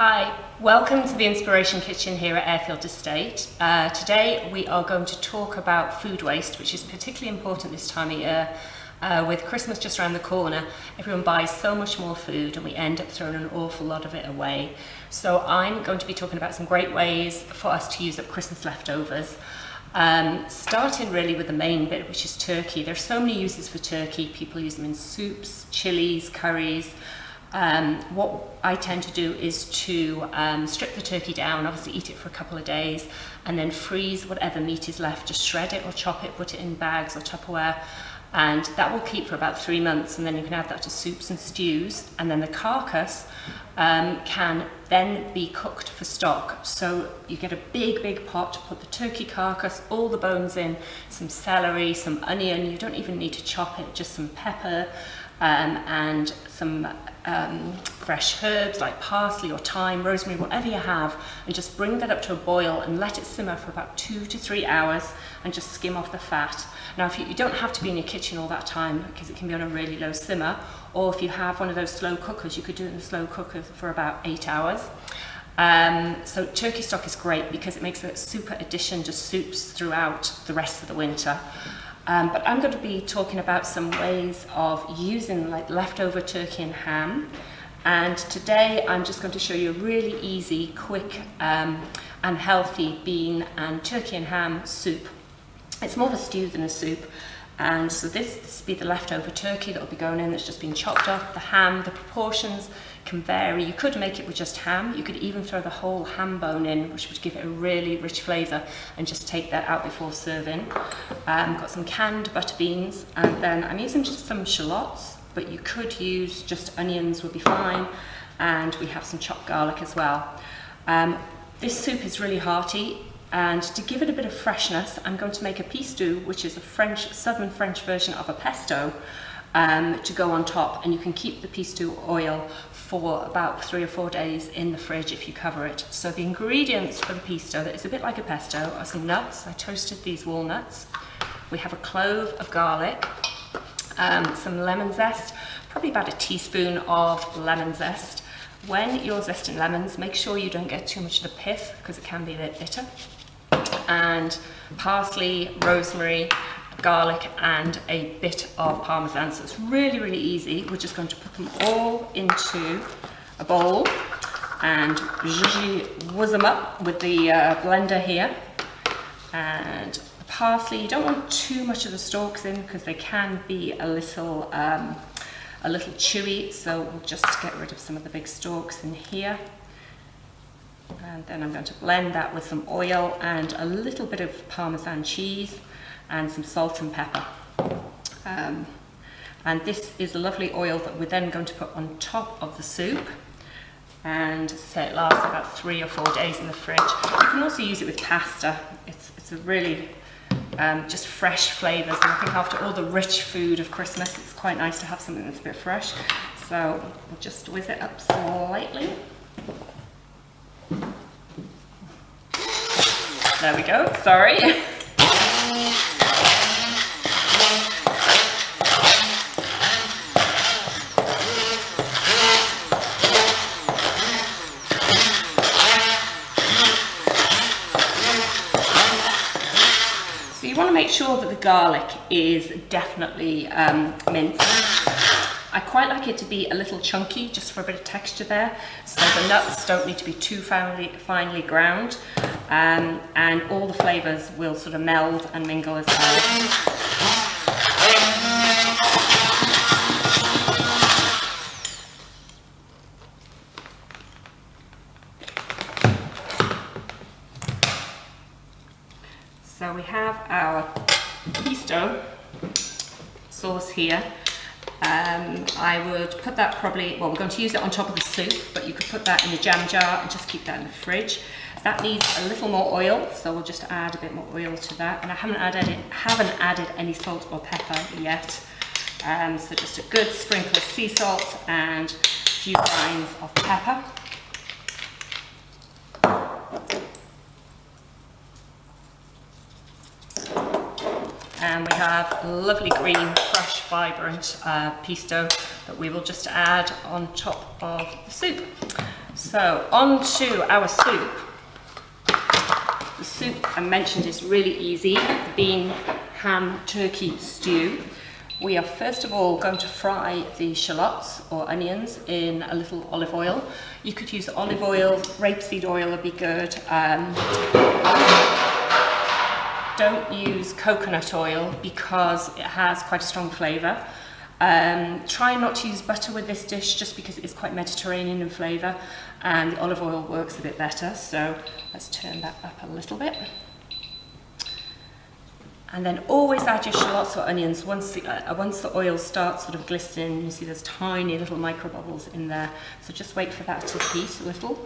Hi, welcome to the Inspiration Kitchen here at Airfield Estate. Today we are going to talk about food waste, which is particularly important this time of year. With Christmas just around the corner, everyone buys so much more food and we end up throwing an awful lot of it away. So I'm going to be talking about some great ways for us to use up Christmas leftovers. Starting really with the main bit, which is turkey. There's so many uses for turkey. People use them in soups, chilies, curries. What I tend to do is to strip the turkey down, obviously eat it for a couple of days, and then freeze whatever meat is left. Just shred it or chop it, put it in bags or Tupperware, and that will keep for about 3 months, and then you can add that to soups and stews, and then the carcass can then be cooked for stock. So you get a big pot, put the turkey carcass, all the bones in, some celery, some onion. You don't even need to chop it, just some pepper and some fresh herbs like parsley or thyme, rosemary, whatever you have, and just bring that up to a boil and let it simmer for about 2 to 3 hours and just skim off the fat. Now if you don't have to be in your kitchen all that time because it can be on a really low simmer, or if you have one of those slow cookers, you could do it in the slow cooker for about 8 hours. So turkey stock is great because it makes a super addition to soups throughout the rest of the winter. But I'm going to be talking about some ways of using like leftover turkey and ham, and today I'm just going to show you a really easy, quick and healthy bean and turkey and ham soup. It's more of a stew than a soup, and so this will be the leftover turkey that will be going in that's just been chopped up. The ham, the proportions can vary. You could make it with just ham. You could even throw the whole ham bone in, which would give it a really rich flavour, and just take that out before serving. Got some canned butter beans, and then I'm using just some shallots, but you could use just onions would be fine, and we have some chopped garlic as well. This soup is really hearty, and to give it a bit of freshness, I'm going to make a pistou, which is a southern French version of a pesto, to go on top, and you can keep the pistou oil for about 3 or 4 days in the fridge if you cover it. So the ingredients for the pistou, that is a bit like a pesto, are some nuts. I toasted these walnuts. We have a clove of garlic, some lemon zest, probably about a teaspoon of lemon zest. When you're zesting lemons, make sure you don't get too much of the pith because it can be a bit bitter. And parsley, rosemary, garlic, and a bit of parmesan. So it's really easy. We're just going to put them all into a bowl and whiz them up with the blender here. And the parsley, you don't want too much of the stalks in because they can be a little chewy, so we'll just get rid of some of the big stalks in here. And then I'm going to blend that with some oil and a little bit of Parmesan cheese and some salt and pepper. And this is a lovely oil that we're then going to put on top of the soup, and so it lasts about 3 or 4 days in the fridge. You can also use it with pasta. It's a really just fresh flavours, and I think after all the rich food of Christmas, it's quite nice to have something that's a bit fresh. So we'll just whiz it up slightly. There we go, sorry. So you want to make sure that the garlic is definitely minced. I quite like it to be a little chunky, just for a bit of texture there. So the nuts don't need to be too finely ground, and all the flavours will sort of meld and mingle as well. So we have our pistou sauce here. I would put that probably, well, we're going to use it on top of the soup, but you could put that in a jam jar and just keep that in the fridge. That needs a little more oil, so we'll just add a bit more oil to that. And I haven't added any salt or pepper yet. So just a good sprinkle of sea salt and a few grains of pepper. And we have lovely green, fresh, vibrant pistou that we will just add on top of the soup. So on to our soup. The soup I mentioned is really easy, the bean, ham, turkey stew. We are first of all going to fry the shallots or onions in a little olive oil. You could use olive oil, rapeseed oil would be good. Don't use coconut oil because it has quite a strong flavour. Try not to use butter with this dish just because it is quite Mediterranean in flavour, and the olive oil works a bit better. So let's turn that up a little bit. And then always add your shallots or onions once the oil starts sort of glistening. You see those tiny little micro bubbles in there. So just wait for that to heat a little.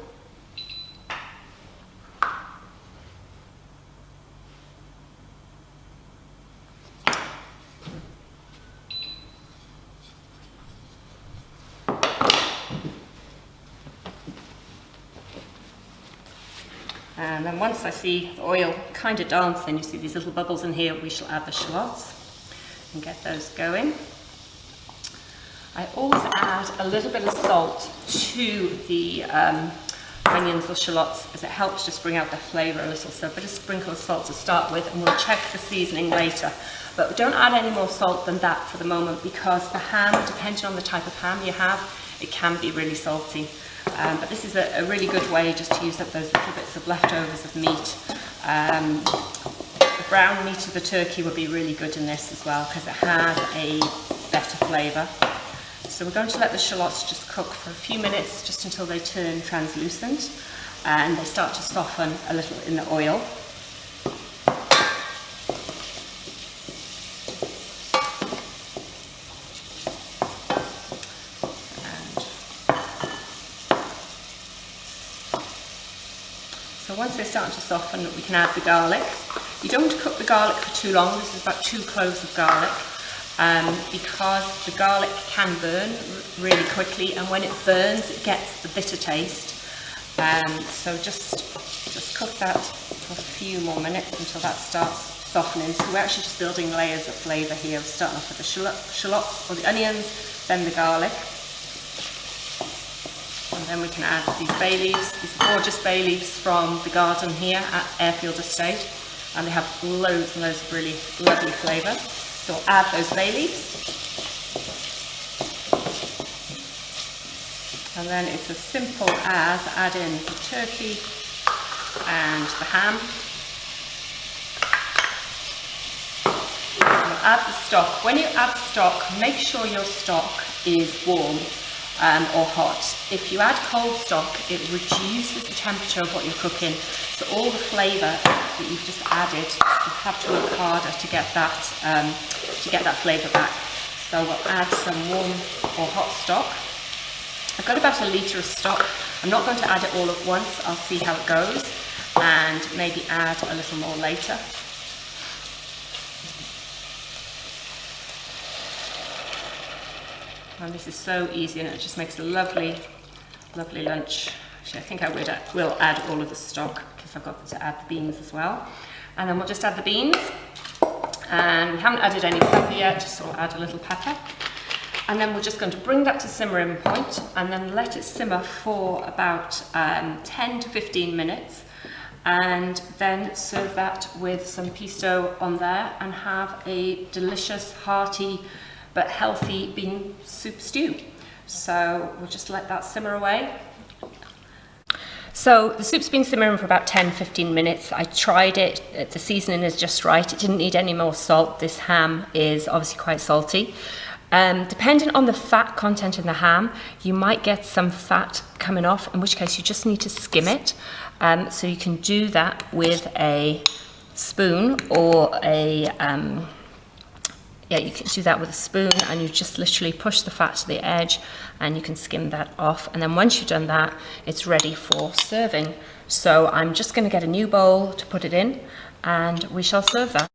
And then once I see the oil kind of dancing, you see these little bubbles in here, we shall add the shallots and get those going. I always add a little bit of salt to the onions or shallots as it helps just bring out the flavour a little. So a bit of sprinkle of salt to start with, and we'll check the seasoning later. But don't add any more salt than that for the moment, because the ham, depending on the type of ham you have, it can be really salty. But this is a really good way just to use up those little bits of leftovers of meat. The brown meat of the turkey would be really good in this as well because it has a better flavour. So we're going to let the shallots just cook for a few minutes, just until they turn translucent and they start to soften a little in the oil. So once they're starting to soften, we can add the garlic. You don't want to cook the garlic for too long. This is about 2 cloves of garlic, because the garlic can burn really quickly, and when it burns, it gets the bitter taste. So just cook that for a few more minutes until that starts softening. So we're actually just building layers of flavour here. We're starting off with the shallots or the onions, then the garlic. And then we can add these bay leaves, these gorgeous bay leaves from the garden here at Airfield Estate, and they have loads and loads of really lovely flavour. So we'll add those bay leaves, and then it's as simple as add in the turkey and the ham. And we'll add the stock. When you add stock, make sure your stock is warm. Or hot. If you add cold stock, it reduces the temperature of what you're cooking, so all the flavour that you've just added, you have to work harder to get that flavour back. So we'll add some warm or hot stock. I've got about 1 litre of stock. I'm not going to add it all at once. I'll see how it goes and maybe add a little more later. And this is so easy, and it just makes a lovely, lovely lunch. Actually, I think I will add all of the stock because I've got to add the beans as well. And then we'll just add the beans. And we haven't added any pepper yet, so we'll add a little pepper. And then we're just going to bring that to simmering point and then let it simmer for about 10 to 15 minutes. And then serve that with some pesto on there and have a delicious, hearty, but healthy bean soup stew. So we'll just let that simmer away. So the soup's been simmering for about 10-15 minutes. I tried it, the seasoning is just right. It didn't need any more salt. This ham is obviously quite salty. Depending on the fat content in the ham, you might get some fat coming off, in which case you just need to skim it. So you can do that with a spoon or you can do that with a spoon, and you just literally push the fat to the edge and you can skim that off. And then once you've done that, it's ready for serving. So I'm just going to get a new bowl to put it in and we shall serve that.